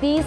30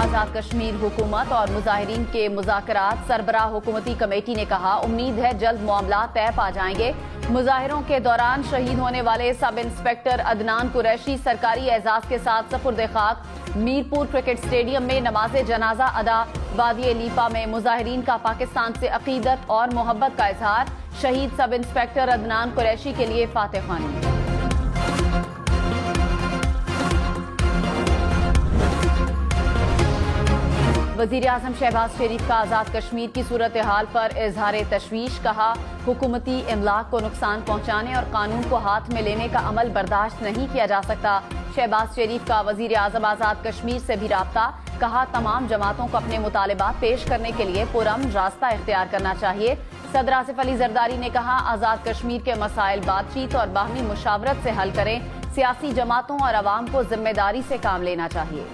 آزاد کشمیر حکومت اور مظاہرین کے مذاکرات، سربراہ حکومتی کمیٹی نے کہا امید ہے جلد معاملات طے پا جائیں گے۔ مظاہروں کے دوران شہید ہونے والے سب انسپکٹر عدنان قریشی سرکاری اعزاز کے ساتھ سپرد خاک۔ میرپور کرکٹ اسٹیڈیم میں نماز جنازہ ادا۔ وادی لیپا میں مظاہرین کا پاکستان سے عقیدت اور محبت کا اظہار۔ شہید سب انسپکٹر عدنان قریشی کے لیے فاتح خوانی۔ وزیر اعظم شہباز شریف کا آزاد کشمیر کی صورتحال پر اظہار تشویش، کہا حکومتی املاک کو نقصان پہنچانے اور قانون کو ہاتھ میں لینے کا عمل برداشت نہیں کیا جا سکتا۔ شہباز شریف کا وزیر اعظم آزاد کشمیر سے بھی رابطہ، کہا تمام جماعتوں کو اپنے مطالبات پیش کرنے کے لیے پرامن راستہ اختیار کرنا چاہیے۔ صدر آصف علی زرداری نے کہا آزاد کشمیر کے مسائل بات چیت اور باہمی مشاورت سے حل کریں۔ سیاسی جماعتوں اور عوام کو ذمہ داری سے کام لینا چاہیے۔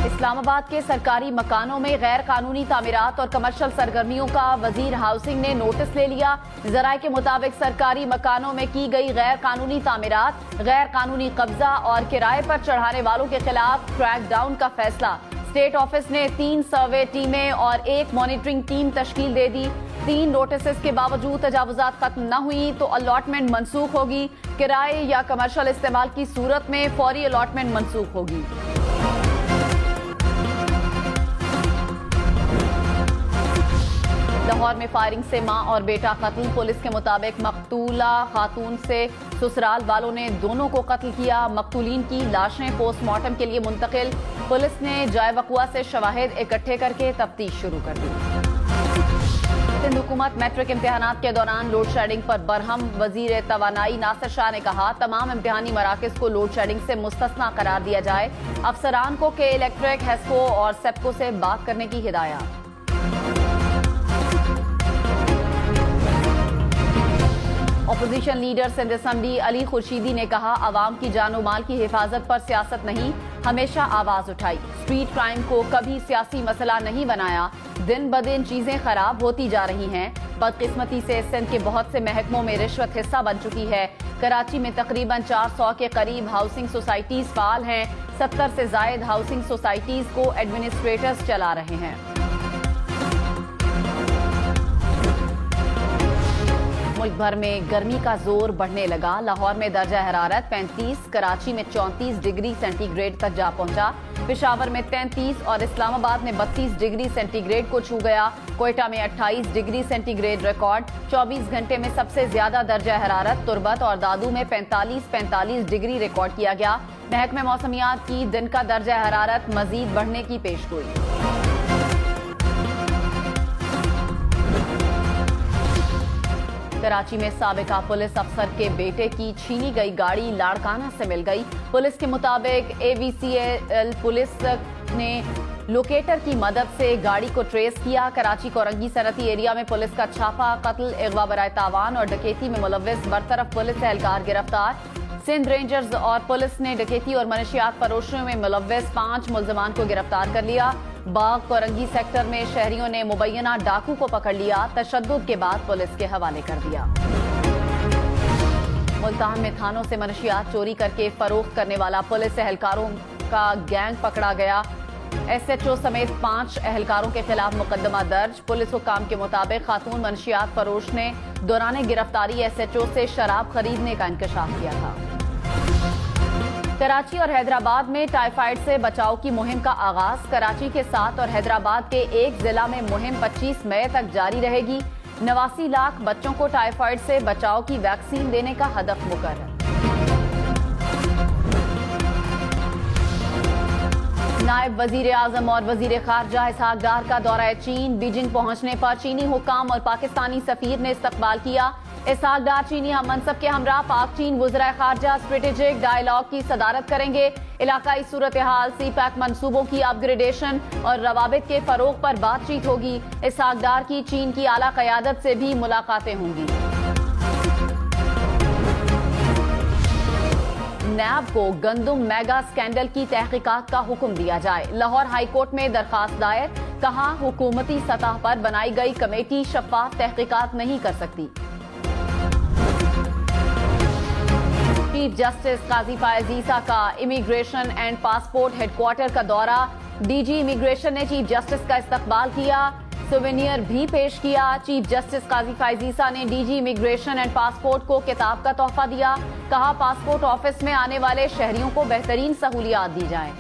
اسلام آباد کے سرکاری مکانوں میں غیر قانونی تعمیرات اور کمرشل سرگرمیوں کا وزیر ہاؤسنگ نے نوٹس لے لیا۔ ذرائع کے مطابق سرکاری مکانوں میں کی گئی غیر قانونی تعمیرات، غیر قانونی قبضہ اور کرائے پر چڑھانے والوں کے خلاف کریک ڈاؤن کا فیصلہ۔ اسٹیٹ آفس نے 3 سروے ٹیمیں اور 1 مانیٹرنگ ٹیم تشکیل دے دی۔ 3 نوٹسز کے باوجود تجاوزات ختم نہ ہوئی تو الاٹمنٹ منسوخ ہوگی۔ کرائے یا کمرشل استعمال کی صورت میں فوری الاٹمنٹ منسوخ ہوگی۔ لاہور میں فائرنگ سے ماں اور بیٹا قتل۔ پولیس کے مطابق مقتولہ خاتون سے سسرال والوں نے دونوں کو قتل کیا۔ مقتولین کی لاشیں پوسٹ مارٹم کے لیے منتقل۔ پولیس نے جائے وقوع سے شواہد اکٹھے کر کے تفتیش شروع کر دی۔ سندھ حکومت میٹرک امتحانات کے دوران لوڈ شیڈنگ پر برہم۔ وزیر توانائی ناصر شاہ نے کہا تمام امتحانی مراکز کو لوڈ شیڈنگ سے مستثنا قرار دیا جائے۔ افسران کو کے الیکٹرک، ہیسکو اور سیپکو سے بات کرنے کی ہدایت۔ اپوزیشن لیڈر سندھ اسمبلی علی خورشیدی نے کہا عوام کی جان و مال کی حفاظت پر سیاست نہیں، ہمیشہ آواز اٹھائی۔ اسٹریٹ کرائم کو کبھی سیاسی مسئلہ نہیں بنایا۔ دن بدن چیزیں خراب ہوتی جا رہی ہیں۔ بدقسمتی سے سندھ کے بہت سے محکموں میں رشوت حصہ بن چکی ہے۔ کراچی میں تقریباً 400 کے قریب ہاؤسنگ سوسائٹیز فعال ہیں۔ 70 سے زائد ہاؤسنگ سوسائٹیز کو ایڈمنسٹریٹرز چلا رہے ہیں۔ ملک بھر میں گرمی کا زور بڑھنے لگا۔ لاہور میں درجہ حرارت 35، کراچی میں 34 ڈگری سینٹی گریڈ تک جا پہنچا۔ پشاور میں 33 اور اسلام آباد میں 32 ڈگری سینٹی گریڈ کو چھو گیا۔ کوئٹہ میں 28 ڈگری سینٹی گریڈ ریکارڈ۔ 24 گھنٹے میں سب سے زیادہ درجہ حرارت تربت اور دادو میں 45 ڈگری ریکارڈ کیا گیا۔ محکمہ موسمیات کی دن کا درجہ حرارت مزید بڑھنے کی پیشگوئی۔ کراچی میں سابقہ پولیس افسر کے بیٹے کی چھینی گئی گاڑی لاڑکانہ سے مل گئی۔ پولیس کے مطابق AVCL پولیس نے لوکیٹر کی مدد سے گاڑی کو ٹریس کیا۔ کراچی کورنگی صنعتی ایریا میں پولیس کا چھاپا، قتل، اغوا برائے تاوان اور ڈکیتی میں ملوث برطرف پولیس اہلکار گرفتار۔ سندھ رینجرز اور پولیس نے ڈکیتی اور منشیات فروشیوں میں ملوث 5 ملزمان کو گرفتار کر لیا۔ باغ کورنگی سیکٹر میں شہریوں نے مبینہ ڈاکو کو پکڑ لیا، تشدد کے بعد پولیس کے حوالے کر دیا۔ ملتان میں تھانوں سے منشیات چوری کر کے فروخت کرنے والا پولیس اہلکاروں کا گینگ پکڑا گیا۔ SHO سمیت 5 اہلکاروں کے خلاف مقدمہ درج۔ پولیس حکام کے مطابق خاتون منشیات فروش نے دوران گرفتاری SHO سے شراب خریدنے کا انکشاف کیا تھا۔ کراچی اور حیدرآباد میں ٹائیفائیڈ سے بچاؤ کی مہم کا آغاز۔ کراچی کے 7 اور حیدرآباد کے 1 ضلع میں مہم 25 مئی تک جاری رہے گی۔ 89 لاکھ بچوں کو ٹائیفائیڈ سے بچاؤ کی ویکسین دینے کا ہدف مقرر۔ نائب وزیر اعظم اور وزیر خارجہ اسحاق ڈار کا دورہ چین۔ بیجنگ پہنچنے پر چینی حکام اور پاکستانی سفیر نے استقبال کیا۔ اسحاق ڈار چینی ہم منصب کے ہمراہ پاک چین وزرائے خارجہ اسٹریٹجک ڈائیلاگ کی صدارت کریں گے۔ علاقائی صورتحال، سی پیک منصوبوں کی اپ گریڈیشن اور روابط کے فروغ پر بات چیت ہوگی۔ اسحاق ڈار کی چین کی اعلیٰ قیادت سے بھی ملاقاتیں ہوں گی۔ نیب کو گندم میگا اسکینڈل کی تحقیقات کا حکم دیا جائے۔ لاہور ہائی کورٹ میں درخواست دائر، کہا حکومتی سطح پر بنائی گئی کمیٹی شفاف تحقیقات نہیں کر سکتی۔ چیف جسٹس قاضی فائز عیسیٰ کا immigration and passport headquarter کا دورہ. ڈی جی امیگریشن نے چیف جسٹس کا استقبال کیا, سووینئر بھی پیش کیا. چیف جسٹس قاضی فائز عیسیٰ نے D G immigration and passport کو کتاب کا تحفہ دیا. کہا پاسپورٹ آفس میں آنے والے شہریوں کو بہترین سہولیات دی جائیں.